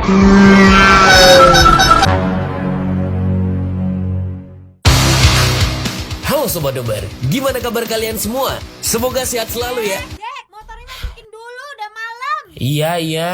Halo Sobat Nobar, gimana kabar kalian semua? Semoga sehat selalu ya. Dek, motornya masukin dulu, udah malam. Iya.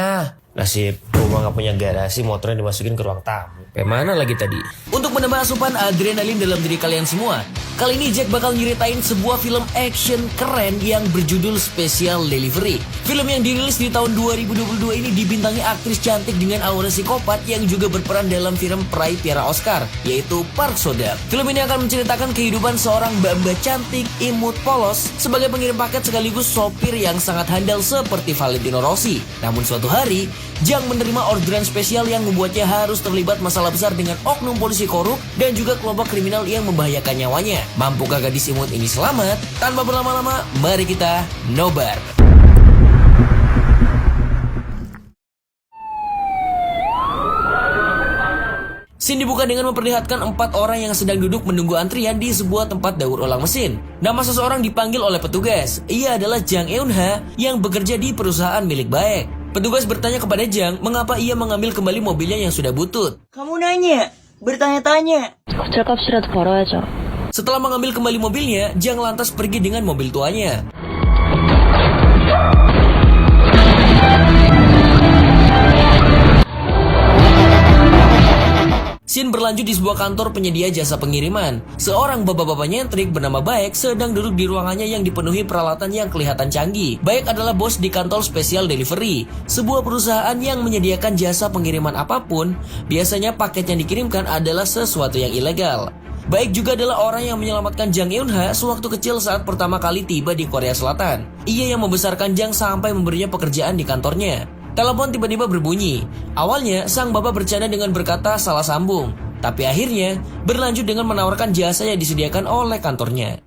Nasib rumah gak punya garasi, motornya dimasukin ke ruang tamu. Kayak mana lagi tadi? Untuk menambah asupan adrenalin dalam diri kalian semua, kali ini Jack bakal nyeritain sebuah film action keren yang berjudul Special Delivery. Film yang dirilis di tahun 2022 ini dibintangi aktris cantik dengan aura psikopat yang juga berperan dalam film peraih piala Oscar, yaitu Park So-dam. Film ini akan menceritakan kehidupan seorang mbak-mbak cantik, imut, polos, sebagai pengirim paket sekaligus sopir yang sangat handal seperti Valentino Rossi. Namun suatu hari, Jang menerima orderan spesial yang membuatnya harus terlibat masalah besar dengan oknum polisi korup dan juga kelompok kriminal yang membahayakan nyawanya. Mampukah gadis imut ini selamat? Tanpa berlama-lama, mari kita nobar. Scene dibuka dengan memperlihatkan 4 orang yang sedang duduk menunggu antrian di sebuah tempat daur ulang mesin. Nama seseorang dipanggil oleh petugas. Ia adalah Jang Eun-ha yang bekerja di perusahaan milik Baek. Petugas bertanya kepada Jang mengapa ia mengambil kembali mobilnya yang sudah butut. Kamu nanya, bertanya-tanya. 값이라도 벌어야죠. Setelah mengambil kembali mobilnya, Jang lantas pergi dengan mobil tuanya. Scene berlanjut di sebuah kantor penyedia jasa pengiriman. Seorang bapak-bapak nyentrik bernama Baek sedang duduk di ruangannya yang dipenuhi peralatan yang kelihatan canggih. Baek adalah bos di kantor Special Delivery, sebuah perusahaan yang menyediakan jasa pengiriman apapun. Biasanya paket yang dikirimkan adalah sesuatu yang ilegal. Baek juga adalah orang yang menyelamatkan Jang Eun-ha sewaktu kecil saat pertama kali tiba di Korea Selatan. Ia yang membesarkan Jang sampai memberinya pekerjaan di kantornya. Telepon tiba-tiba berbunyi. Awalnya, sang bapak bercanda dengan berkata salah sambung. Tapi akhirnya, berlanjut dengan menawarkan jasa yang disediakan oleh kantornya.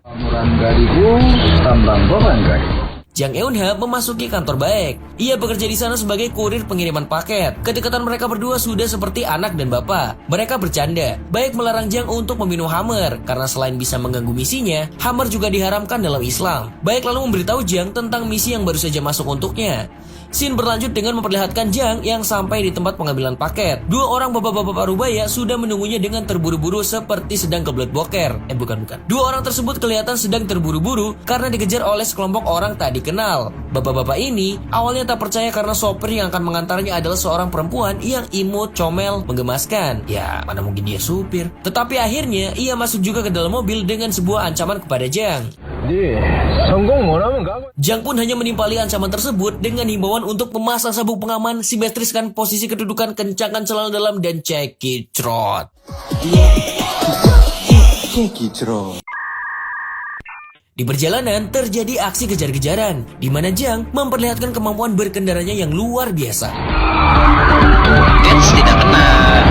Jang Eun-ha memasuki kantor Baek. Ia bekerja di sana sebagai kurir pengiriman paket. Kedekatan mereka berdua sudah seperti anak dan bapak. Mereka bercanda. Baek melarang Jang untuk meminum Hammer karena selain bisa mengganggu misinya, Hammer juga diharamkan dalam Islam. Baek lalu memberitahu Jang tentang misi yang baru saja masuk untuknya. Scene berlanjut dengan memperlihatkan Jang yang sampai di tempat pengambilan paket. 2 orang bapak-bapak parubaya sudah menunggunya dengan terburu-buru seperti sedang kebelet boker. Bukan. 2 orang tersebut kelihatan sedang terburu-buru karena dikejar oleh sekelompok orang tak dikenal. Bapak-bapak ini awalnya tak percaya karena sopir yang akan mengantarnya adalah seorang perempuan yang imut, comel, menggemaskan. Ya, mana mungkin dia supir. Tetapi akhirnya ia masuk juga ke dalam mobil dengan sebuah ancaman kepada Jang. Jang pun hanya menimpali ancaman tersebut dengan himbauan untuk memasang sabuk pengaman, simetriskan posisi kedudukan, kencangkan celana dalam, dan ceki trot. Di perjalanan terjadi aksi kejar-kejaran, di mana Jang memperlihatkan kemampuan berkendaranya yang luar biasa. Tidak benar.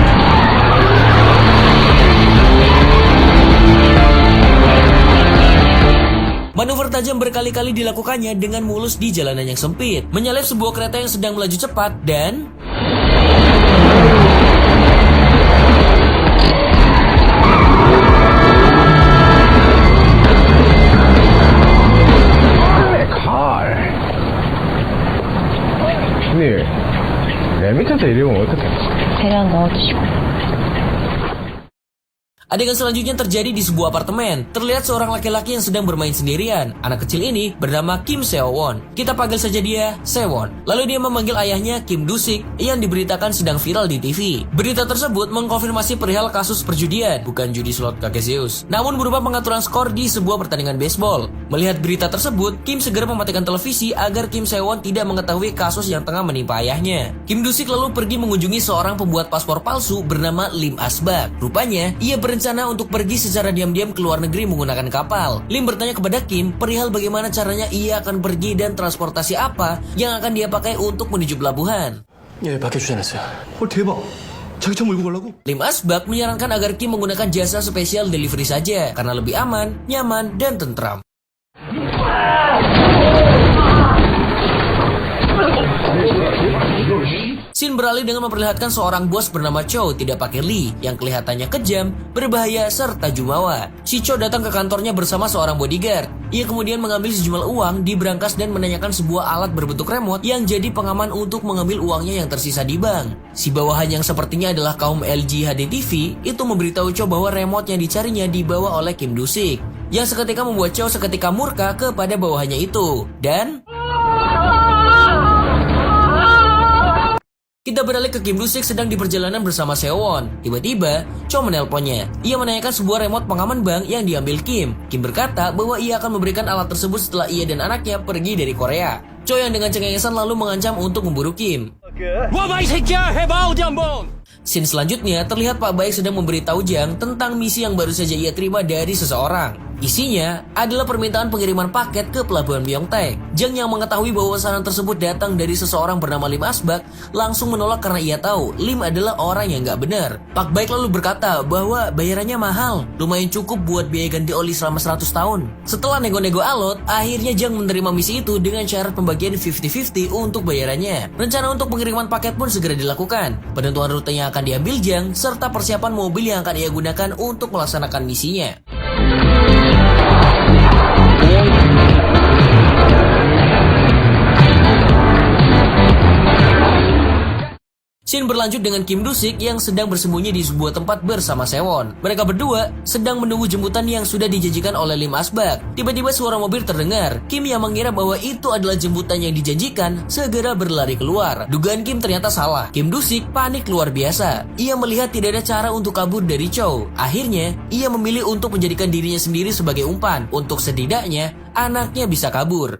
Manuver tajam berkali-kali dilakukannya dengan mulus di jalanan yang sempit, menyalip sebuah kereta yang sedang melaju cepat dan... 계란 넣어주시고. Adegan selanjutnya terjadi di sebuah apartemen. Terlihat seorang laki-laki yang sedang bermain sendirian. Anak kecil ini bernama Kim Seo-won. Kita panggil saja dia Sewon. Lalu dia memanggil ayahnya Kim Do-sik yang diberitakan sedang viral di TV. Berita tersebut mengkonfirmasi perihal kasus perjudian, bukan judi slot kakek Zeus, namun berupa pengaturan skor di sebuah pertandingan baseball. Melihat berita tersebut, Kim segera mematikan televisi agar Kim Seo-won tidak mengetahui kasus yang tengah menimpa ayahnya. Kim Do-sik lalu pergi mengunjungi seorang pembuat paspor palsu bernama Lim Asbak. Rupanya, ia berencana untuk pergi secara diam-diam ke luar negeri menggunakan kapal. Lim bertanya kepada Kim perihal bagaimana caranya ia akan pergi dan transportasi apa yang akan dia pakai untuk menuju pelabuhan. 예, 밝혀주지 않았어요. 대박. 자기 차 몰고 가려고? Lim Asbak menyarankan agar Kim menggunakan jasa special delivery saja karena lebih aman, nyaman, dan tentram. Scene beralih dengan memperlihatkan seorang bos bernama Chow tidak pakai Lee yang kelihatannya kejam, berbahaya, serta jumawa. Si Chow datang ke kantornya bersama seorang bodyguard. Ia kemudian mengambil sejumlah uang di brankas dan menanyakan sebuah alat berbentuk remote yang jadi pengaman untuk mengambil uangnya yang tersisa di bank. Si bawahan yang sepertinya adalah kaum LG HD TV itu memberitahu Chow bahwa remote yang dicarinya dibawa oleh Kim Do-sik, yang seketika membuat Chow seketika murka kepada bawahannya itu. Dan kita beralih ke Kim Do-sik sedang di perjalanan bersama Sewon. Tiba-tiba, Chow menelponnya. Ia menanyakan sebuah remote pengaman bank yang diambil Kim. Kim berkata bahwa ia akan memberikan alat tersebut setelah ia dan anaknya pergi dari Korea. Chow yang dengan cengengesan lalu mengancam untuk memburu Kim. Scene selanjutnya terlihat Pak Baik sedang memberitahu Jang tentang misi yang baru saja ia terima dari seseorang. Isinya adalah permintaan pengiriman paket ke pelabuhan Myeongtaek. Jang yang mengetahui bahwa pesanan tersebut datang dari seseorang bernama Lim Asbak langsung menolak karena ia tahu Lim adalah orang yang gak benar. Pak Baik lalu berkata bahwa bayarannya mahal, lumayan cukup buat biaya ganti oli selama 100 tahun. Setelah nego-nego alot, akhirnya Jang menerima misi itu dengan syarat pembagian 50-50 untuk bayarannya. Rencana untuk pengiriman paket pun segera dilakukan. Penentuan rute yang akan diambil Jang serta persiapan mobil yang akan ia gunakan untuk melaksanakan misinya. Scene berlanjut dengan Kim Do-sik yang sedang bersembunyi di sebuah tempat bersama Sewon. Mereka berdua sedang menunggu jemputan yang sudah dijanjikan oleh Lim Asbak. Tiba-tiba suara mobil terdengar. Kim yang mengira bahwa itu adalah jemputan yang dijanjikan segera berlari keluar. Dugaan Kim ternyata salah. Kim Do-sik panik luar biasa. Ia melihat tidak ada cara untuk kabur dari Chow. Akhirnya, ia memilih untuk menjadikan dirinya sendiri sebagai umpan untuk setidaknya anaknya bisa kabur.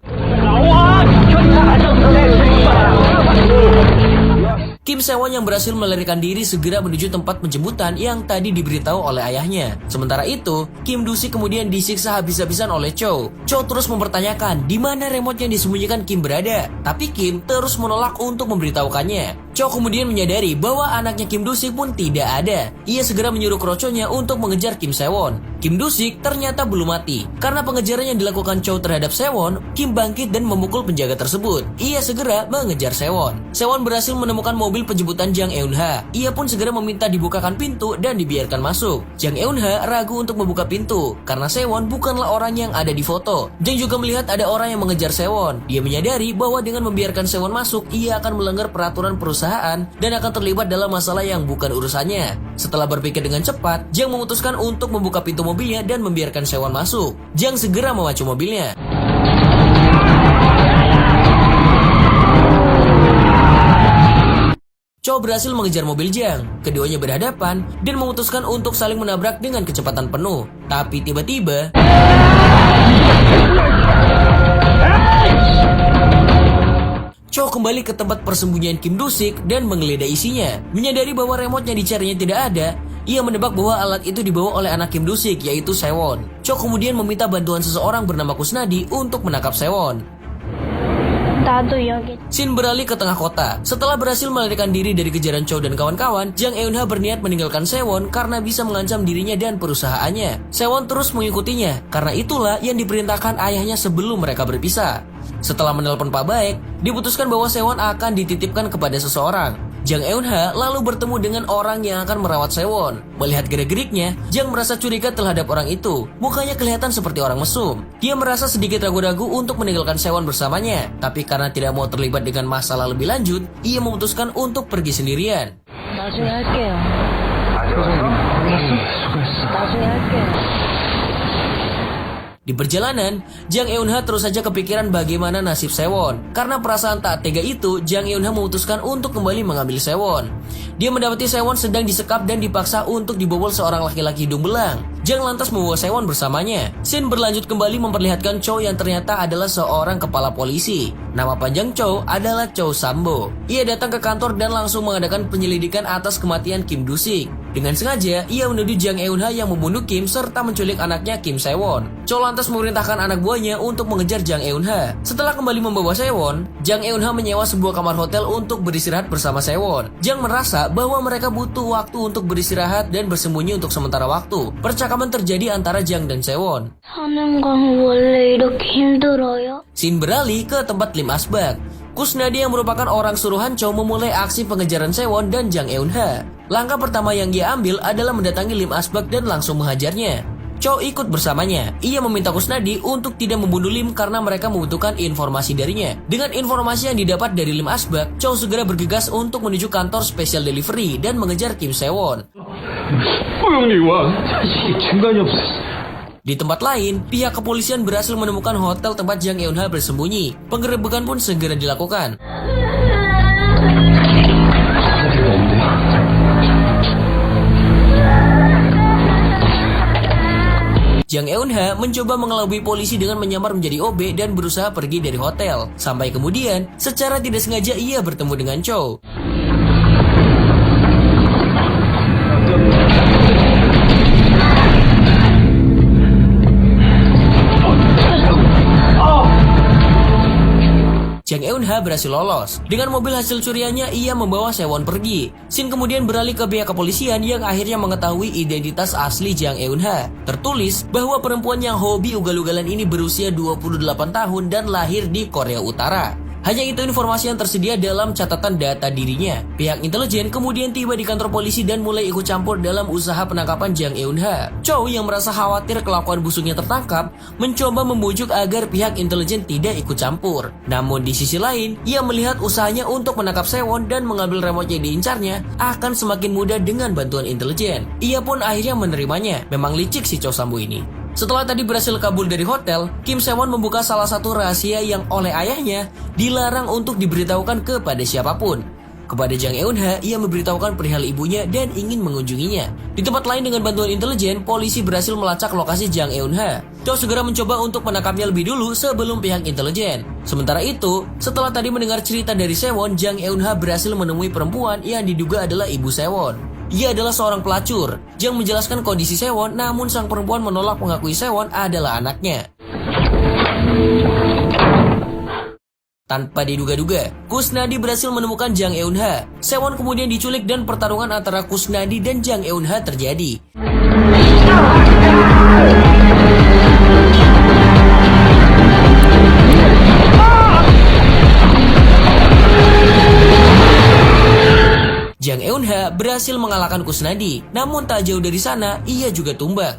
Kim Sewon yang berhasil melarikan diri segera menuju tempat penjemputan yang tadi diberitahu oleh ayahnya. Sementara itu, Kim Do-sik kemudian disiksa habis-habisan oleh Chow. Chow terus mempertanyakan di mana remote yang disembunyikan Kim berada, tapi Kim terus menolak untuk memberitahukannya. Chow kemudian menyadari bahwa anaknya Kim Do-sik pun tidak ada. Ia segera menyuruh kroconya untuk mengejar Kim Sewon. Kim Do-sik ternyata belum mati. Karena pengejaran yang dilakukan Chow terhadap Sewon, Kim bangkit dan memukul penjaga tersebut. Ia segera mengejar Sewon. Sewon berhasil menemukan mobil penjemputan Jang Eun-ha. Ia pun segera meminta dibukakan pintu dan dibiarkan masuk. Jang Eun-ha ragu untuk membuka pintu karena Sewon bukanlah orang yang ada di foto. Jang juga melihat ada orang yang mengejar Sewon. Dia menyadari bahwa dengan membiarkan Sewon masuk, ia akan melanggar peraturan perusahaan dan akan terlibat dalam masalah yang bukan urusannya. Setelah berpikir dengan cepat, Jang memutuskan untuk membuka pintu mobilnya dan membiarkan Sewon masuk. Jang segera memacu mobilnya. Chow berhasil mengejar mobil Jang. Keduanya berhadapan dan memutuskan untuk saling menabrak dengan kecepatan penuh. Tapi tiba-tiba Chow kembali ke tempat persembunyian Kim Do-sik dan menggeledah isinya. Menyadari bahwa remote yang dicarinya tidak ada, ia menebak bahwa alat itu dibawa oleh anak Kim Do-sik, yaitu Sewon. Chow kemudian meminta bantuan seseorang bernama Kusnadi untuk menangkap Sewon. Scene beralih ke tengah kota. Setelah berhasil melarikan diri dari kejaran Chow dan kawan-kawan, Jang Eun-ha berniat meninggalkan Sewon karena bisa mengancam dirinya dan perusahaannya. Sewon terus mengikutinya, karena itulah yang diperintahkan ayahnya sebelum mereka berpisah. Setelah menelpon Pak Baik, diputuskan bahwa Sewon akan dititipkan kepada seseorang. Jang Eun-ha lalu bertemu dengan orang yang akan merawat Sewon. Melihat gerak-geriknya, Jang merasa curiga terhadap orang itu. Mukanya kelihatan seperti orang mesum. Dia merasa sedikit ragu-ragu untuk meninggalkan Sewon bersamanya. Tapi karena tidak mau terlibat dengan masalah lebih lanjut, ia memutuskan untuk pergi sendirian. 나중에 할게요. 나중에 할게요. Di perjalanan, Jang Eun-ha terus saja kepikiran bagaimana nasib Sewon. Karena perasaan tak tega itu, Jang Eun-ha memutuskan untuk kembali mengambil Sewon. Dia mendapati Sewon sedang disekap dan dipaksa untuk dibobol seorang laki-laki hidung belang. Jang lantas membawa Sewon bersamanya. Scene berlanjut kembali memperlihatkan Chow yang ternyata adalah seorang kepala polisi. Nama panjang Chow adalah Chow Sambo. Ia datang ke kantor dan langsung mengadakan penyelidikan atas kematian Kim Do-sik. Dengan sengaja, ia menuduh Jang Eun-ha yang membunuh Kim serta menculik anaknya Kim Sewon. Chow lantas memerintahkan anak buahnya untuk mengejar Jang Eun-ha. Setelah kembali membawa Sewon, Jang Eun-ha menyewa sebuah kamar hotel untuk beristirahat bersama Sewon. Jang merasa bahwa mereka butuh waktu untuk beristirahat dan bersembunyi untuk sementara waktu. Percakapan terjadi antara Jang dan Sewon. 사는 건 원래 이렇게 힘들어요? Scene beralih ke tempat Lim Asbak. Kusnadi yang merupakan orang suruhan Chow memulai aksi pengejaran Sewon dan Jang Eun-ha. Langkah pertama yang dia ambil adalah mendatangi Lim Asbak dan langsung menghajarnya. Chow ikut bersamanya. Ia meminta Kusnadi untuk tidak membunuh Lim karena mereka membutuhkan informasi darinya. Dengan informasi yang didapat dari Lim Asbak, Chow segera bergegas untuk menuju kantor special delivery dan mengejar Kim Sewon. Di tempat lain, pihak kepolisian berhasil menemukan hotel tempat Jang Eun-ha bersembunyi. Penggerebekan pun segera dilakukan. Jang Eun-ha mencoba mengelabui polisi dengan menyamar menjadi OB dan berusaha pergi dari hotel. Sampai kemudian, secara tidak sengaja ia bertemu dengan Chow. Jang Eun-ha berhasil lolos. Dengan mobil hasil curiannya, ia membawa Sewon pergi. Scene kemudian beralih ke pihak kepolisian yang akhirnya mengetahui identitas asli Jang Eun-ha. Tertulis bahwa perempuan yang hobi ugal-ugalan ini berusia 28 tahun dan lahir di Korea Utara. Hanya itu informasi yang tersedia dalam catatan data dirinya. Pihak intelijen kemudian tiba di kantor polisi dan mulai ikut campur dalam usaha penangkapan Jang Eun-ha. Chow yang merasa khawatir kelakuan busuknya tertangkap, mencoba membujuk agar pihak intelijen tidak ikut campur. Namun di sisi lain, ia melihat usahanya untuk menangkap Sewon dan mengambil remote yang diincarnya akan semakin mudah dengan bantuan intelijen. Ia pun akhirnya menerimanya. Memang licik si Chow Sambu ini. Setelah tadi berhasil kabur dari hotel, Kim Sewon membuka salah satu rahasia yang oleh ayahnya dilarang untuk diberitahukan kepada siapapun. Kepada Jang Eun-ha, ia memberitahukan perihal ibunya dan ingin mengunjunginya. Di tempat lain dengan bantuan intelijen, polisi berhasil melacak lokasi Jang Eun-ha. Chow segera mencoba untuk menangkapnya lebih dulu sebelum pihak intelijen. Sementara itu, setelah tadi mendengar cerita dari Sewon, Jang Eun-ha berhasil menemui perempuan yang diduga adalah ibu Sewon. Ia adalah seorang pelacur. Jang menjelaskan kondisi Sewon, namun sang perempuan menolak mengakui Sewon adalah anaknya. Tanpa diduga-duga, Kusnadi berhasil menemukan Jang Eun-ha. Sewon kemudian diculik dan pertarungan antara Kusnadi dan Jang Eun-ha terjadi. Jang Eun-ha berhasil mengalahkan Kusnadi, namun tak jauh dari sana ia juga tumbang.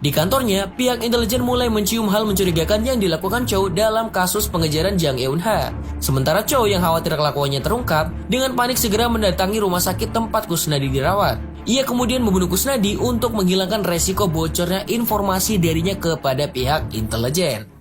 Di kantornya, pihak intelijen mulai mencium hal mencurigakan yang dilakukan Chow dalam kasus pengejaran Jang Eun-ha. Sementara Chow yang khawatir kelakuannya terungkap, dengan panik segera mendatangi rumah sakit tempat Kusnadi dirawat. Ia kemudian membunuh Kusnadi untuk menghilangkan resiko bocornya informasi darinya kepada pihak intelijen.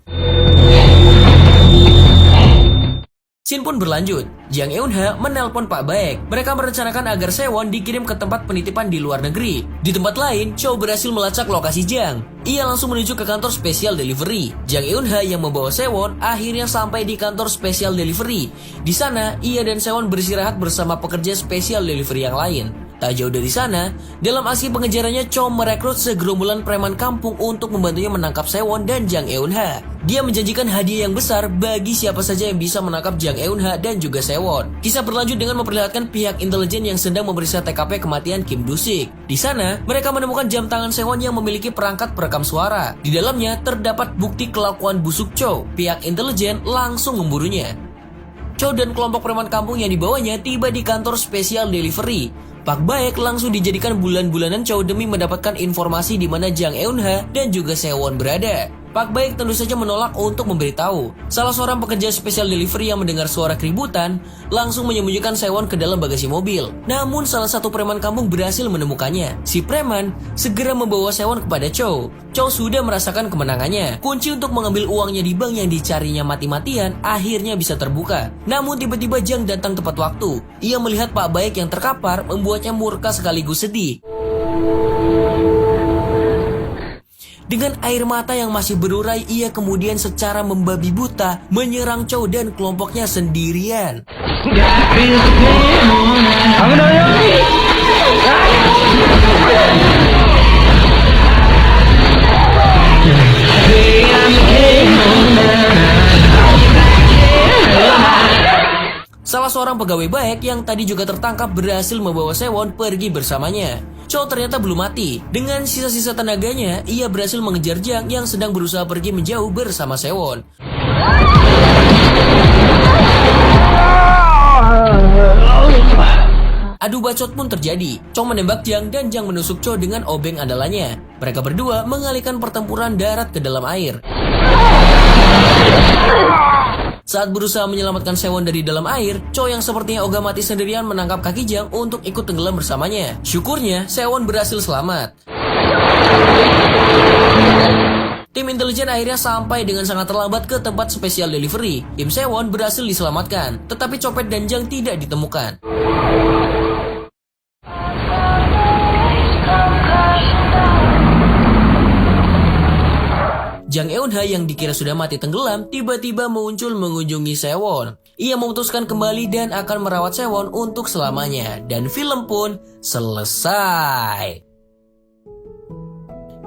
Scene pun berlanjut. Jang Eun-ha menelpon Pak Baek. Mereka merencanakan agar Sewon dikirim ke tempat penitipan di luar negeri. Di tempat lain, Chow berhasil melacak lokasi Jang. Ia langsung menuju ke kantor special delivery. Jang Eun-ha yang membawa Sewon akhirnya sampai di kantor special delivery. Di sana, ia dan Sewon beristirahat bersama pekerja special delivery yang lain. Tak jauh dari sana, dalam aksi pengejarannya Chow merekrut segerombolan preman kampung untuk membantunya menangkap Sewon dan Jang Eun-ha. Dia menjanjikan hadiah yang besar bagi siapa saja yang bisa menangkap Jang Eun-ha dan juga Sewon. Kisah berlanjut dengan memperlihatkan pihak intelijen yang sedang memeriksa TKP kematian Kim Do-sik. Di sana, mereka menemukan jam tangan Sewon yang memiliki perangkat perekam suara. Di dalamnya terdapat bukti kelakuan busuk Chow. Pihak intelijen langsung memburunya. Chow dan kelompok preman kampung yang dibawanya tiba di kantor special delivery. Pak Baek langsung dijadikan bulan-bulanan Chow demi mendapatkan informasi di mana Jang Eun-ha dan juga Sewon berada. Pak Baek tentu saja menolak untuk memberitahu. Salah seorang pekerja special delivery yang mendengar suara keributan langsung menyembunyikan Sewon ke dalam bagasi mobil. Namun salah satu preman kampung berhasil menemukannya. Si preman segera membawa Sewon kepada Chow. Chow sudah merasakan kemenangannya. Kunci untuk mengambil uangnya di bank yang dicarinya mati-matian akhirnya bisa terbuka. Namun tiba-tiba Jang datang tepat waktu. Ia melihat Pak Baek yang terkapar membuatnya murka sekaligus sedih. Dengan air mata yang masih berurai, ia kemudian secara membabi buta menyerang Chow dan kelompoknya sendirian. Salah seorang pegawai Baek yang tadi juga tertangkap berhasil membawa Sewon pergi bersamanya. Chow ternyata belum mati. Dengan sisa-sisa tenaganya, ia berhasil mengejar Jang yang sedang berusaha pergi menjauh bersama Sewon. Adu bacot pun terjadi. Chow menembak Jang dan Jang menusuk Chow dengan obeng andalannya. Mereka berdua mengalihkan pertempuran darat ke dalam air. Saat berusaha menyelamatkan Sewon dari dalam air, Chow yang sepertinya ogah mati sendirian menangkap kaki Jang untuk ikut tenggelam bersamanya. Syukurnya, Sewon berhasil selamat. Tim intelijen akhirnya sampai dengan sangat terlambat ke tempat special delivery. Tim Sewon berhasil diselamatkan, tetapi copet dan Jang tidak ditemukan. Jang Eun-ha yang dikira sudah mati tenggelam tiba-tiba muncul mengunjungi Sewon. Ia memutuskan kembali dan akan merawat Sewon untuk selamanya. Dan film pun selesai.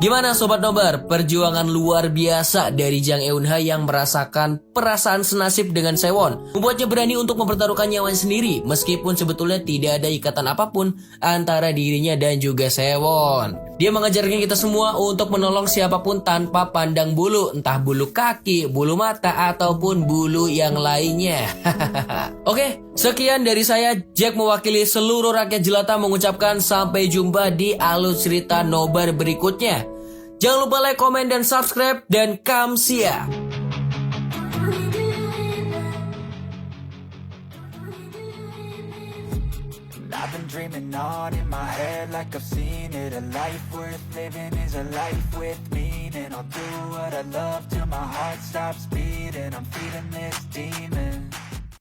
Gimana Sobat Nobar? Perjuangan luar biasa dari Jang Eun-ha yang merasakan perasaan senasib dengan Sewon. Membuatnya berani untuk mempertaruhkan nyawanya sendiri meskipun sebetulnya tidak ada ikatan apapun antara dirinya dan juga Sewon. Dia mengajarkan kita semua untuk menolong siapapun tanpa pandang bulu, entah bulu kaki, bulu mata, ataupun bulu yang lainnya. Oke, sekian dari saya. Jack mewakili seluruh rakyat jelata mengucapkan sampai jumpa di alur cerita nobar berikutnya. Jangan lupa like, komen, dan subscribe, dan kamsia. I've been dreaming on in my head like I've seen it. A life worth living is a life with meaning. I'll do what I love till my heart stops beating. I'm feeding this demon.